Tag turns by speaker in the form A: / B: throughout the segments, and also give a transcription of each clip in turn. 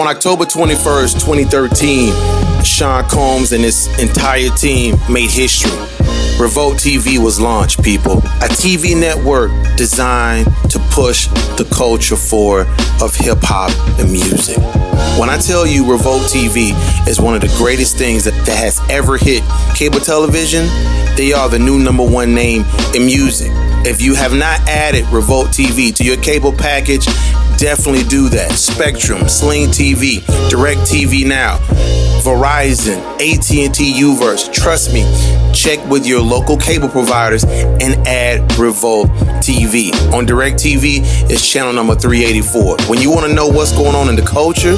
A: On October 21st, 2013, Sean Combs and his entire team made history. Revolt TV was launched, people. A TV network designed to push the culture forward of hip-hop and music. When I tell you Revolt TV is one of the greatest things that has ever hit cable television, they are the new #1 name in music. If you have not added Revolt TV to your cable package, definitely do that. Spectrum, Sling TV, Direct TV Now, Verizon, AT&T Uverse. Trust me, check with your local cable providers and add Revolt TV. On Direct TV, it's channel number 384. When you want to know what's going on in the culture,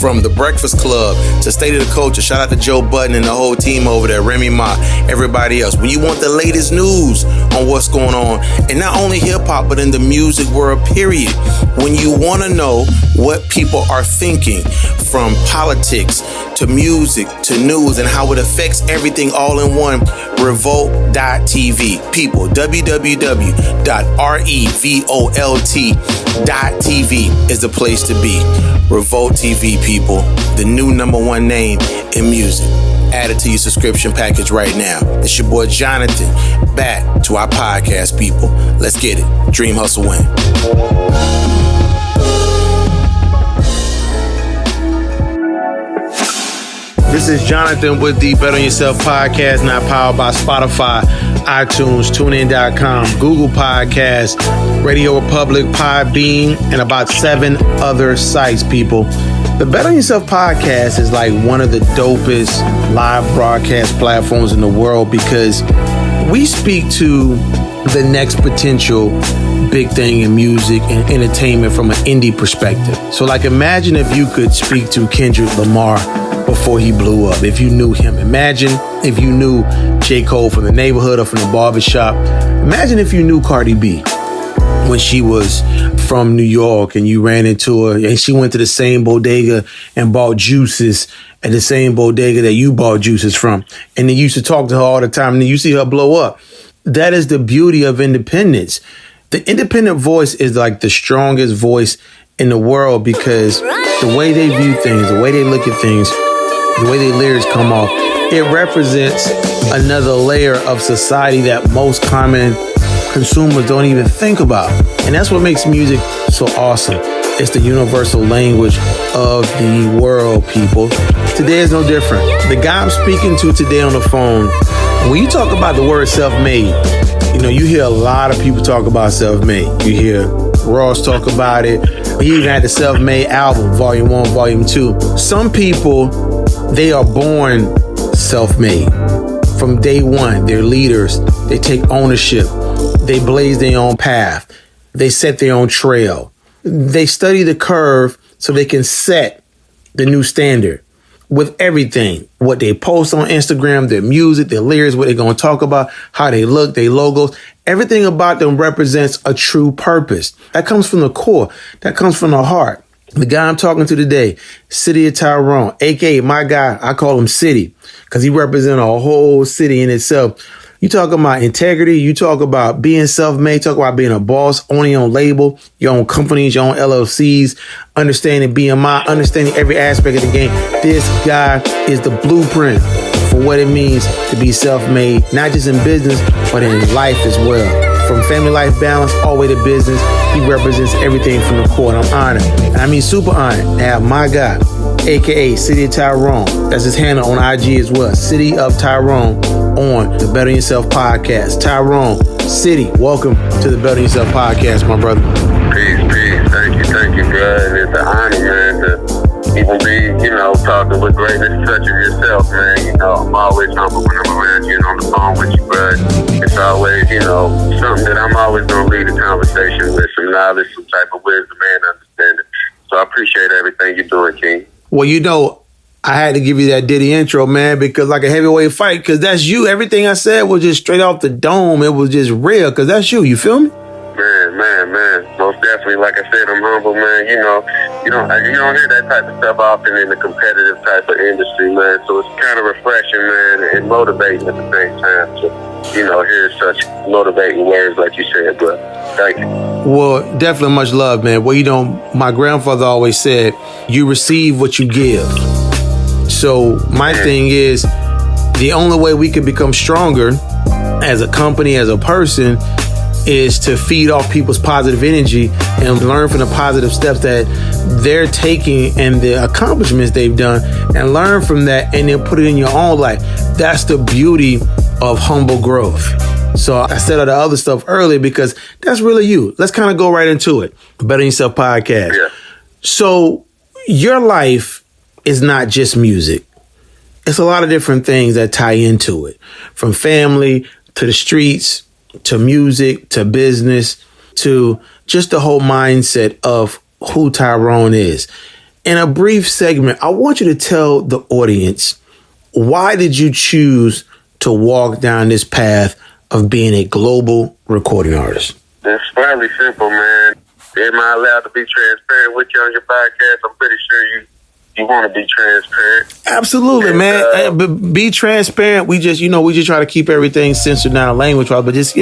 A: from The Breakfast Club to State of the Culture, shout out to Joe Budden and the whole team over there, Remy Ma, everybody else. When you want the latest news on what's going on, and not only hip-hop, but in the music world, period. When you want to know what people are thinking, from politics to music to news and how it affects everything all in one, Revolt.tv. People, www.revolt.tv is the place to be. Revolt TV, people, the new #1 name in music. Add it to your subscription package right now. It's your boy Jonathan, back to our podcast, people. Let's get it. Dream, hustle, win. This is Jonathan with the Bet On Yourself Podcast, now powered by Spotify, iTunes, TuneIn.com, Google Podcasts, Radio Republic, Podbean, and about 7 other sites, people. The Bet On Yourself Podcast is like one of the dopest live broadcast platforms in the world because we speak to the next potential big thing in music and entertainment from an indie perspective. So like imagine if you could speak to Kendrick Lamar before he blew up, if you knew him. Imagine if you knew J. Cole from the neighborhood or from the barbershop. Imagine if you knew Cardi B when she was from New York and you ran into her and she went to the same bodega and bought juices at the same bodega that you bought juices from. And then you used to talk to her all the time and then you see her blow up. That is the beauty of independence. The independent voice is like the strongest voice in the world because the way they view things, the way they look at things, the way their lyrics come off, it represents another layer of society that most common consumers don't even think about. And that's what makes music so awesome. It's the universal language of the world, people. Today is no different. The guy I'm speaking to today on the phone, when you talk about the word self-made, you know, you hear a lot of people talk about self-made. You hear Ross talk about it. He even had the Self-Made album, Volume 1, Volume 2. Some people, they are born self-made. From day one, they're leaders. They take ownership. They blaze their own path. They set their own trail. They study the curve so they can set the new standard with everything. What they post on Instagram, their music, their lyrics, what they're going to talk about, how they look, their logos. Everything about them represents a true purpose. That comes from the core. That comes from the heart. The guy I'm talking to today, City of Tyrone, a.k.a. my guy, I call him City because he represents a whole city in itself. You talk about integrity. You talk about being self-made. Talk about being a boss, owning your own label, your own companies, your own LLCs, understanding BMI, understanding every aspect of the game. This guy is the blueprint for what it means to be self-made, not just in business, but in life as well. From family life balance all the way to business, he represents everything from the core. And I'm honored, and I mean super honored, to have my guy, a.k.a. City of Tyrone. That's his handle on IG as well. City of Tyrone on the Bet On Yourself Podcast. Tyrone, City, welcome to the Bet On Yourself Podcast, my brother.
B: Peace. Thank you, bro. And it's an honor, man, to even be, talking with greatness such as yourself, man. I'm always humble when I'm around you and on the phone with you, bud. It's always, something that I'm always going to lead a conversation with, some knowledge, some type of wisdom and understanding. So I appreciate everything you're doing, King.
A: Well, I had to give you that Diddy intro, man, because like a heavyweight fight, because that's you. Everything I said was just straight off the dome. It was just real, because that's you. You feel me?
B: Man. Most definitely, like I said, I'm humble, man. You don't hear that type of stuff often in the competitive type of industry, man. So it's kind of refreshing, man, and motivating at the same time to, hear such motivating words like you said, bro. Thank you.
A: Well, definitely much love, man. Well, you know, my grandfather always said, you receive what you give. So my thing is, the only way we can become stronger as a company, as a person, is to feed off people's positive energy and learn from the positive steps that they're taking and the accomplishments they've done, and learn from that and then put it in your own life. That's the beauty of humble growth. So I said all the other stuff earlier because that's really you. Let's kind of go right into it. Bettering Yourself Podcast.
B: Yeah.
A: So your life is not just music. It's a lot of different things that tie into it, from family to the streets, to music, to business, to just the whole mindset of who Tyrone is. In a brief segment, I want you to tell the audience, why did you choose to walk down this path of being a global recording artist?
B: It's fairly simple, man. Am I allowed to be transparent with you on your podcast? I'm pretty sure you want to be transparent.
A: Absolutely, and, man. Be transparent. We just try to keep everything censored down language-wise, but just,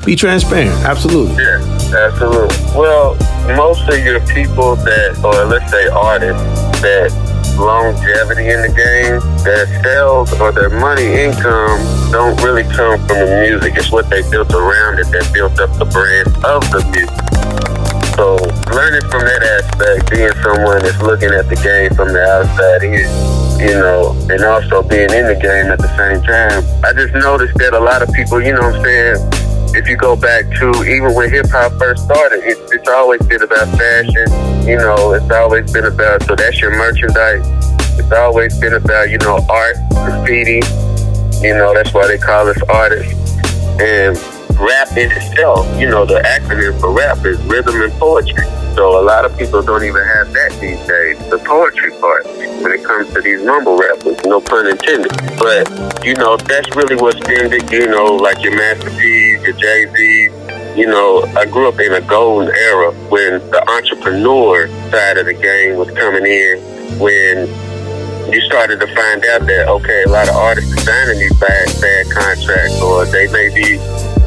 A: be transparent. Absolutely.
B: Yeah, absolutely. Well, most of your people that, or let's say artists, that longevity in the game, their sales or their money income don't really come from the music. It's what they built around it that built up the brand of the music. So learning from that aspect, being someone that's looking at the game from the outside in, and also being in the game at the same time, I just noticed that a lot of people, you know what I'm saying, if you go back to even when hip-hop first started, it's always been about fashion, it's always been about, so that's your merchandise. It's always been about, art, graffiti, that's why they call us artists. And rap in itself, the acronym for rap is rhythm and poetry. So a lot of people don't even have that these days, the poetry part, when it comes to these mumble rappers, no pun intended. But, that's really what's in it, like your Master P's, your Jay-Z's. I grew up in a golden era when the entrepreneur side of the game was coming in, when you started to find out that, okay, a lot of artists are signing these bad contracts, or they may be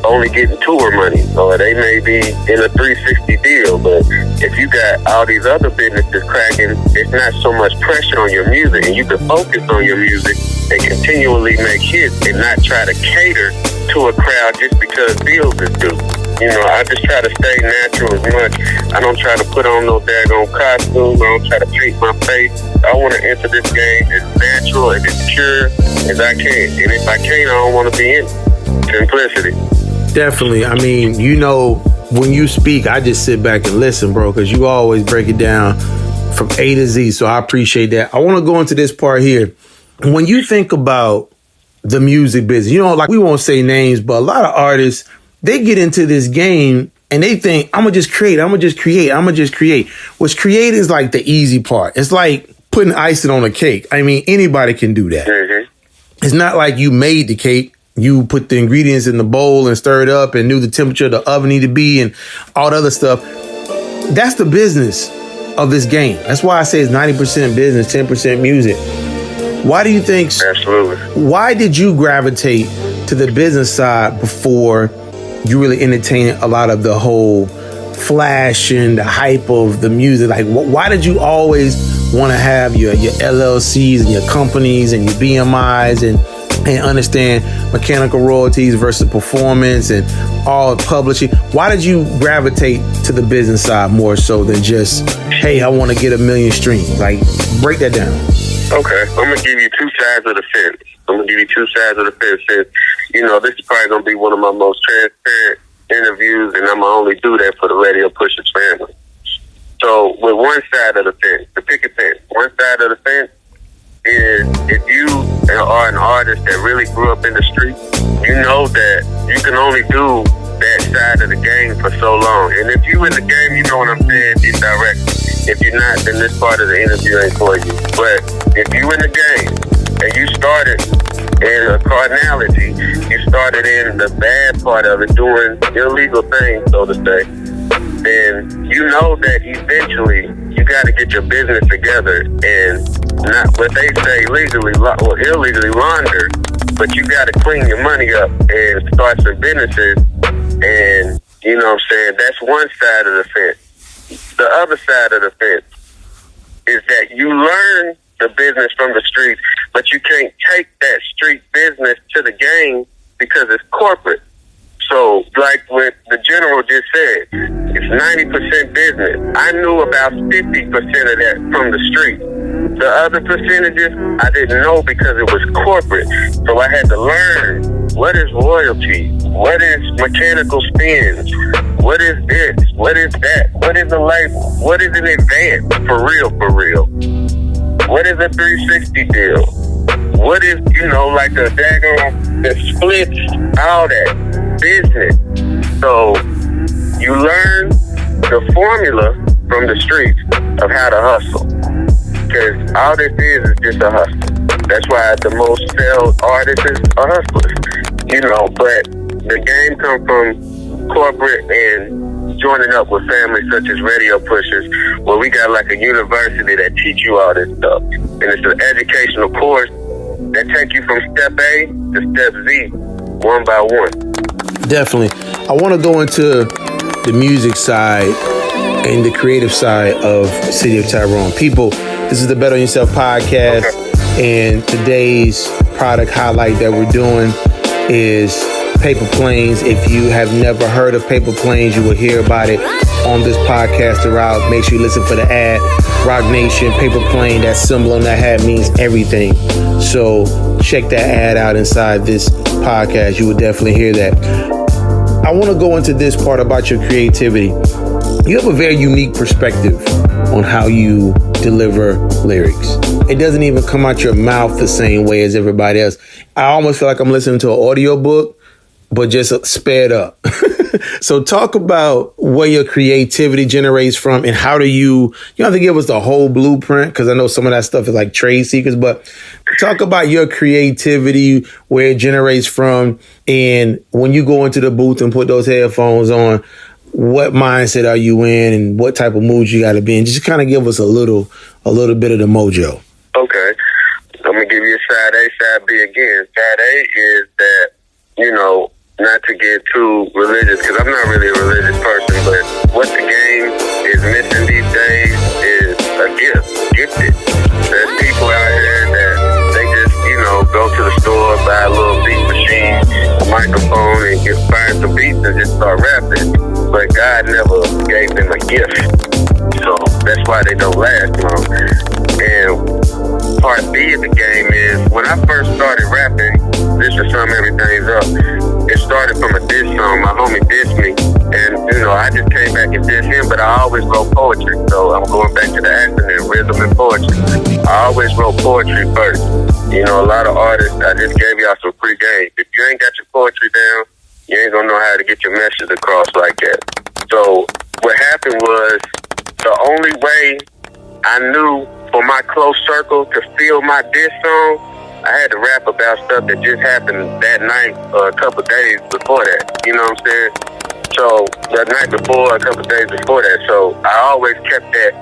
B: only getting tour money, or they may be in a 360 deal. But if you got all these other businesses cracking, it's not so much pressure on your music, and you can focus on your music and continually make hits and not try to cater to a crowd just because bills is due. I just try to stay natural as much. I don't try to put on no daggone costume. I don't try to paint my face. I want to enter this game as natural and as pure as I can. And if I can't, I don't want to be in it. Simplicity.
A: Definitely. I mean, when you speak, I just sit back and listen, bro, because you always break it down from A to Z. So I appreciate that. I want to go into this part here. When you think about the music business, we won't say names, but a lot of artists, they get into this game and they think, I'm going to just create. What's create is like the easy part. It's like putting icing on a cake. I mean, anybody can do that.
B: Mm-hmm.
A: It's not like you made the cake. You put the ingredients in the bowl and stir it up and knew the temperature the oven needed to be and all the other stuff. That's the business of this game. That's why I say it's 90% business, 10% music. Why do you think?
B: Absolutely.
A: Why did you gravitate to the business side before you really entertained a lot of the whole flash and the hype of the music? Like, why did you always want to have your LLCs and your companies and your BMIs and understand mechanical royalties versus performance and all publishing? Why did you gravitate to the business side more so than just, hey, I want to get 1 million streams? Like, break that down.
B: Okay, I'm going to give you two sides of the fence. Since, this is probably going to be one of my most transparent interviews, and I'm going to only do that for the Radio Pushers family. So, with one side of the fence, the picket fence, one side of the fence is if you are an artist that really grew up in the street, you know that you can only do that side of the game for so long. And if you in the game, you know what I'm saying, indirectly. If you're not, then this part of the interview ain't for you. But if you in the game and you started in a carnality, you started in the bad part of it, doing illegal things, so to say, then you know that eventually you got to get your business together and not what they say legally or illegally launder, but you got to clean your money up and start some businesses and, You know what I'm saying? That's one side of the fence. The other side of the fence is that you learn the business from the streets, but you can't take that street business to the game because it's corporate. So, like what the general just said, it's 90% business. I knew about 50% of that from the street. The other percentages, I didn't know because it was corporate. So I had to learn, what is royalty? What is mechanical spins? What is this? What is that? What is a label? What is an advance? For real. What is a 360 deal? What is, like a daggone that splits, all that business. So you learn the formula from the streets of how to hustle. Because all this is just a hustle. That's why the most sell artists are hustlers. But the game comes from corporate and joining up with families such as Radio Pushers, where we got like a university that teach you all this stuff. And it's an educational course that take you from step A to step Z, one by one.
A: Definitely. I want to go into the music side and the creative side of City of Tyrone. People, this is the Bet on Yourself podcast, and today's product highlight that we're doing is Paper Planes. If you have never heard of Paper Planes, you will hear about it on this podcast throughout. Make sure you listen for the ad. Rock Nation, Paper Plane, that symbol on that hat means everything. So check that ad out inside this podcast. You will definitely hear that. I want to go into this part about your creativity. You have a very unique perspective on how you deliver lyrics. It doesn't even come out your mouth the same way as everybody else. I almost feel like I'm listening to an audiobook, but just sped up. So talk about where your creativity generates from, and how do you don't have to give us the whole blueprint, because I know some of that stuff is like trade secrets, but talk about your creativity, where it generates from, and when you go into the booth and put those headphones on, what mindset are you in and what type of mood you got to be in? Just kind of give us a little bit of the mojo.
B: Okay. I'm going to give you a side A, side B again. Side A is that, not to get too religious, because I'm not really a religious person, but what the game is missing these days is a gift. Gifted. There's people out here that they just, go to the store, buy a little beat machine, a microphone, and find some beats and just start rapping. But God never gave them a gift. So that's why they don't last long. And part B of the game is, when I first started rapping, this is sum everything's up. It started from a diss song. My homie dissed me. And, I just came back and dissed him, but I always wrote poetry. So I'm going back to the acronym, rhythm and poetry. I always wrote poetry first. A lot of artists, I just gave y'all some free game. If you ain't got your poetry down, you ain't gonna know how to get your message across like that. So what happened was, the only way I knew for my close circle to feel my diss song, I had to rap about stuff that just happened that night or a couple of days before that. You know what I'm saying? So the night before, a couple of days before that. So I always kept that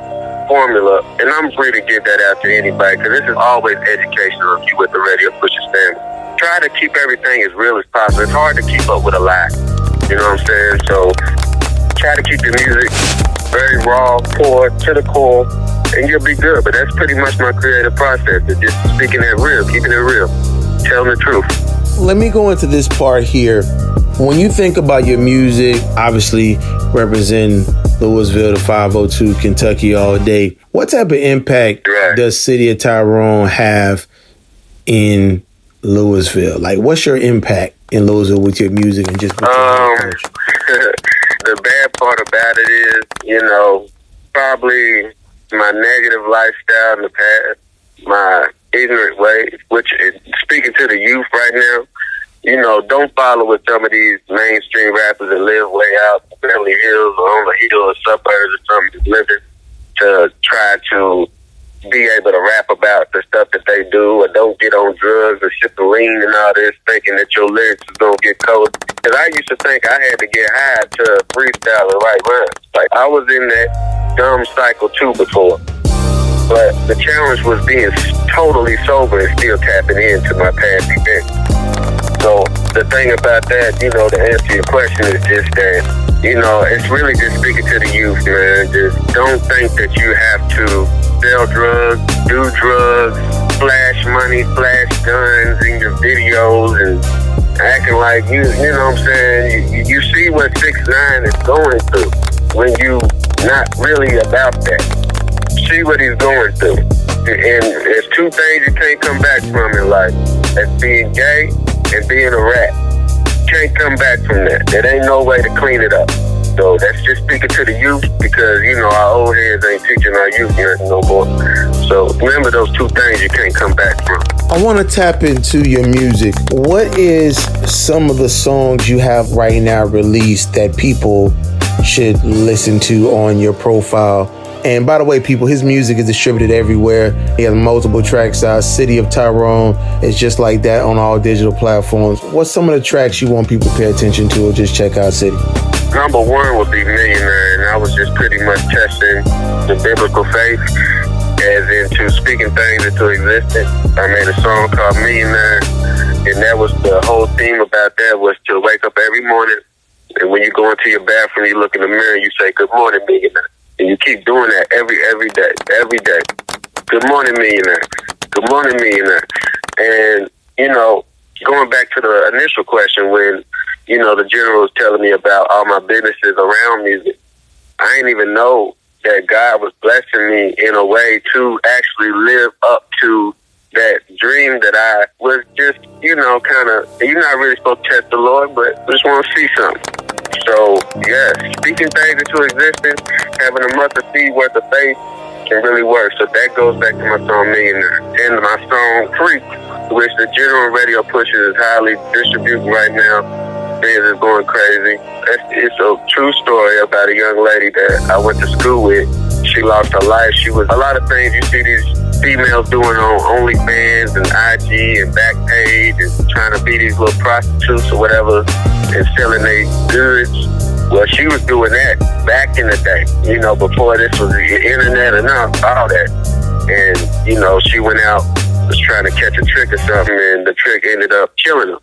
B: formula, and I'm free to give that out to anybody, because this is always educational if you with the Radio Pushers family. Try to keep everything as real as possible. It's hard to keep up with a lie. You know what I'm saying? So try to keep the music very raw, poor, to the core, and you'll be good. But that's pretty much my creative process. It's just speaking it real, keeping it real, telling the truth.
A: Let me go into this part here. When you think about your music, obviously representing Louisville to 502 Kentucky all day, what type of impact does City of Tyrone have in Louisville? Like, what's your impact in Louisville with your music and just with your culture?
B: The bad part about it is, probably my negative lifestyle in the past, my ignorant ways, which is speaking to the youth right now. Don't follow with some of these mainstream rappers that live way out in Beverly Hills or on the hill or suburbs or something, living to try to be able to rap about the stuff that they do, or don't get on drugs or shit the lean and all this, thinking that your lyrics is going to get cold. Because I used to think I had to get high to freestyle and write rhymes. Like, I was in that dumb cycle too before. But the challenge was being totally sober and still tapping into my past events. So the thing about that, you know, to answer your question is just that, you know, it's really just speaking to the youth, man. Just don't think that you have to sell drugs, do drugs, flash money, flash guns in your videos and acting like you know what I'm saying? You see what 6ix9ine is going through when you not really about that. See what he's going through. And there's two things you can't come back from in life. That's being gay and being a rat. Can't come back from that. There ain't no way to clean it up. So that's just speaking to the youth because, you know, our old heads ain't teaching our youth nothing no more. So remember those two things you can't come back from.
A: I want to tap into your music. What is some of the songs you have right now released that people should listen to on your profile? And by the way, people, his music is distributed everywhere. He has multiple tracks out. City of Tyrone is just like that on all digital platforms. What's some of the tracks you want people to pay attention to or just check out City?
B: Number one would be Millionaire, and I was just pretty much testing the biblical faith as into speaking things into existence. I made a song called Millionaire, and that was the whole theme about that was to wake up every morning, and when you go into your bathroom, you look in the mirror, you say, "Good morning, millionaire." And you keep doing that every day. Good morning, millionaire. Good morning, millionaire. And, you know, going back to the initial question when, you know, the general was telling me about all my businesses around music, I didn't even know that God was blessing me in a way to actually live up to that dream that I was just, you know, kind of, you're not really supposed to test the Lord, but just want to see something. So, yeah, speaking things into existence, having a mustard seed worth of faith can really work. So that goes back to my song Millionaire. And my song Freak, which the general radio pushes is highly distributed right now. Things is going crazy. It's a true story about a young lady that I went to school with. She lost her life. She was a lot of things you see these females doing on OnlyFans and IG and Backpage and trying to be these little prostitutes or whatever and selling their goods. Well, she was doing that back in the day, you know, before this was the internet and all that. And, you know, she went out, was trying to catch a trick or something, and the trick ended up killing her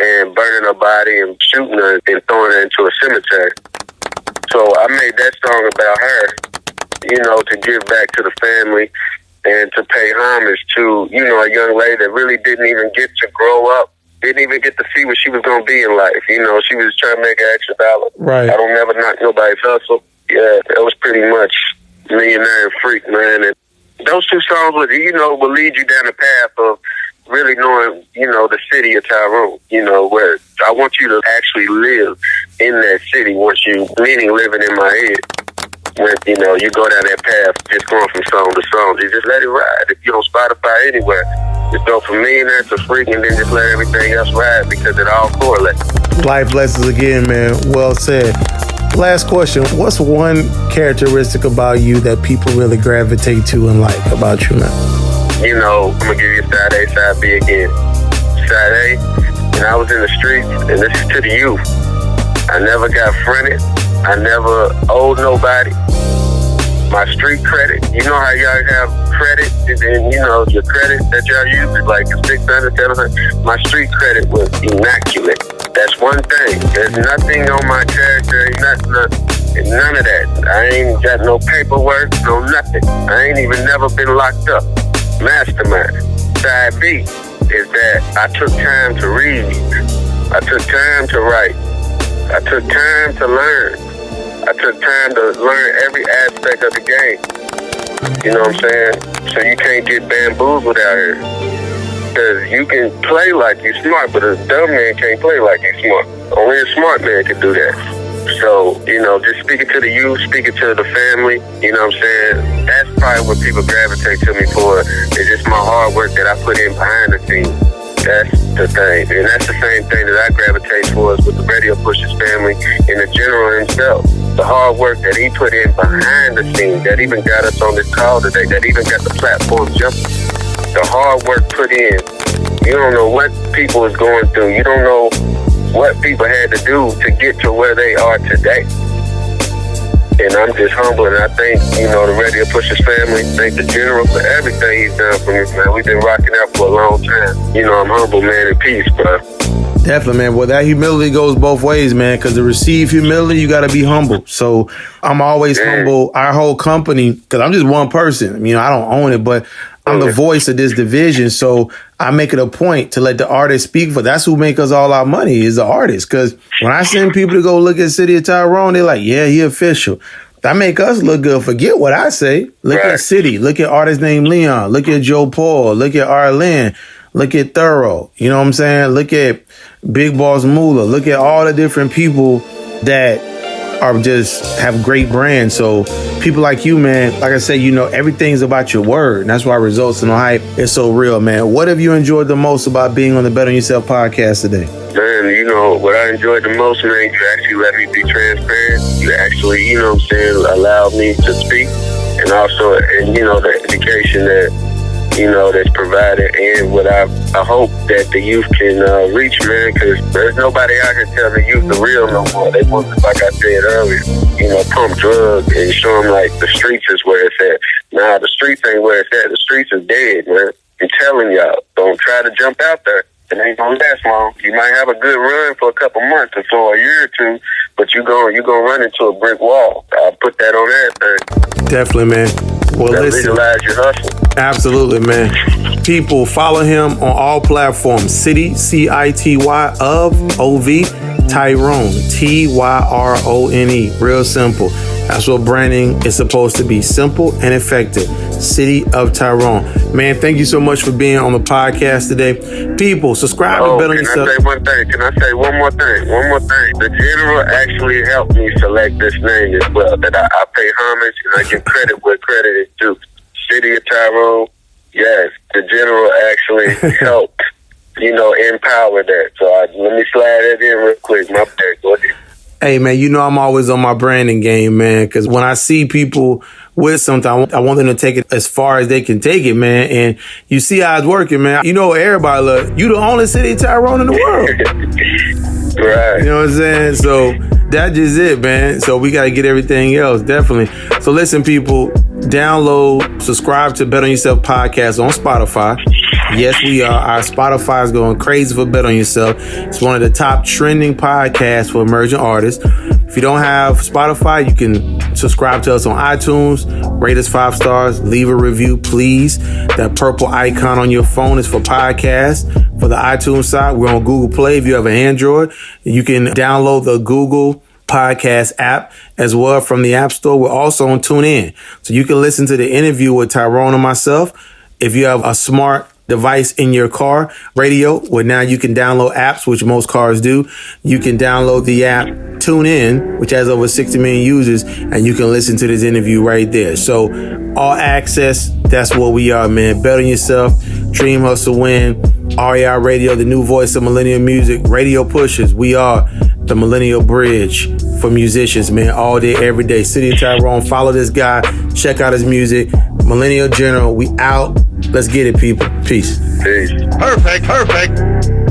B: and burning her body and shooting her and throwing her into a cemetery. So I made that song about her, you know, to give back to the family and to pay homage to, you know, a young lady that really didn't even get to grow up, didn't even get to see what she was going to be in life. You know, she was trying to make an extra dollar. Right. I don't never knock nobody's hustle. Yeah, that was pretty much Millionaire and Freak, man. And those two songs will lead you down the path of really knowing, you know, the city of Tyrone, you know, where I want you to actually live in that city once meaning living in my head. When, you know, you go down that path, just going from song to song, you just let it ride. If you're on Spotify anywhere, just go from Millionaire to Freak and then just let everything else ride because it all correlates. Life lessons again, man. Well said. Last question. What's one characteristic about you that people really gravitate to and like about you now? You know, I'm going to give you side A, side B again. Side A, when I was in the streets, and this is to the youth, I never got fronted. I never owed nobody. My street credit, you know how y'all have credit, and you know, your credit that y'all use is like $600, $700. My street credit was immaculate. That's one thing. There's nothing on my character, none of that. I ain't got no paperwork, no nothing. I ain't even never been locked up. Mastermind. Side B is that I took time to read. I took time to write. I took time to learn. I took time to learn every aspect of the game. You know what I'm saying? So you can't get bamboozled out here. Because you can play like you're smart, but a dumb man can't play like he's smart. Only a smart man can do that. So, you know, just speaking to the youth, speaking to the family, you know what I'm saying? That's probably what people gravitate to me for. It's just my hard work that I put in behind the scenes. That's the thing. And that's the same thing that I gravitate towards with the Radio Pushers family and the general himself. The hard work that he put in behind the scenes, that even got us on this call today, that even got the platform jumping. The hard work put in. You don't know what people is going through. You don't know what people had to do to get to where they are today. And I'm just humble, and I thank, the Radio Pushers family, thank the General for everything he's done for me, man. We've been rocking out for a long time. I'm humble, man, in peace, bro.
A: Definitely, man. Well, that humility goes both ways, man, because to receive humility, you got to be humble. So I'm always humble. Our whole company, because I'm just one person. I don't own it, but I'm the voice of this division. So I make it a point to let the artists speak for. That's who make us all our money is the artists. Because when I send people to go look at City of Tyrone, they're like, yeah, he official. That make us look good. Forget what I say. Look at City. Look at artists named Leon. Look at Joe Paul. Look at Arlen. Look at Tyrone. You know what I'm saying? Look at Big Boss Moolah. Look at all the different people that are just have great brands. So people like you, man, like I said, everything's about your word. And that's why Results and the Hype is so real, man. What have you enjoyed the most about being on the Bet on Yourself podcast today?
B: Man, what I enjoyed the most, man, you actually let me be transparent. You actually, allowed me to speak. And also, the education that, that's provided, and what I hope that the youth can reach, man, because there's nobody out here telling the youth the real no more. They want, like I said earlier, pump drugs and show them like the streets is where it's at. Nah, the streets ain't where it's at. The streets is dead, man. I'm telling y'all, don't try to jump out there. It ain't gonna last long. You might have a good run for a couple months or so, a year or two, but you're gonna run into a brick wall. I'll put that on everything.
A: Definitely, man. Well, listen.
B: Legalize your hustle.
A: Absolutely, man. People, follow him on all platforms. City, CITY of OV, Tyrone, TYRONE. Real simple. That's what branding is supposed to be. Simple and effective. City of Tyrone. Man, thank you so much for being on the podcast today. People, subscribe to Bet on Yourself.
B: Can I say one more thing? The General actually helped me select this name as well, that I pay homage and I give credit where credit is due. City of Tyrone, yes, the General actually helped, empower that. So let me slide that in real quick. My bad. Go ahead.
A: Hey, man, I'm always on my branding game, man, because when I see people with something, I want them to take it as far as they can take it, man. And you see how it's working, man. Everybody look. You the only City of Tyrone in the world.
B: Right.
A: You know what I'm saying? So that's just it, man. So we got to get everything else, definitely. So listen, people, download, subscribe to Bet on Yourself podcast on Spotify. Yes, we are. Our Spotify is going crazy for Bet on Yourself. It's one of the top trending podcasts for emerging artists. If you don't have Spotify, you can subscribe to us on iTunes, rate us 5 stars, leave a review, please. That purple icon on your phone is for podcasts. For the iTunes side, we're on Google Play. If you have an Android, you can download the Google Podcast app as well from the App Store. We're also on TuneIn. So you can listen to the interview with Tyrone and myself. If you have a smart device in your car radio, where now you can download apps, which most cars do. You can download the app TuneIn, which has over 60 million users, and you can listen to this interview right there. So all access, that's what we are, man. Bet on yourself, dream, hustle, win. REI Radio, the new voice of millennial music. Radio Pushers, we are the millennial bridge for musicians, man. All day, every day. City of Tyrone, follow this guy, check out his music. Millennial General, we out. Let's get it, people. Peace.
B: Peace.
C: Perfect.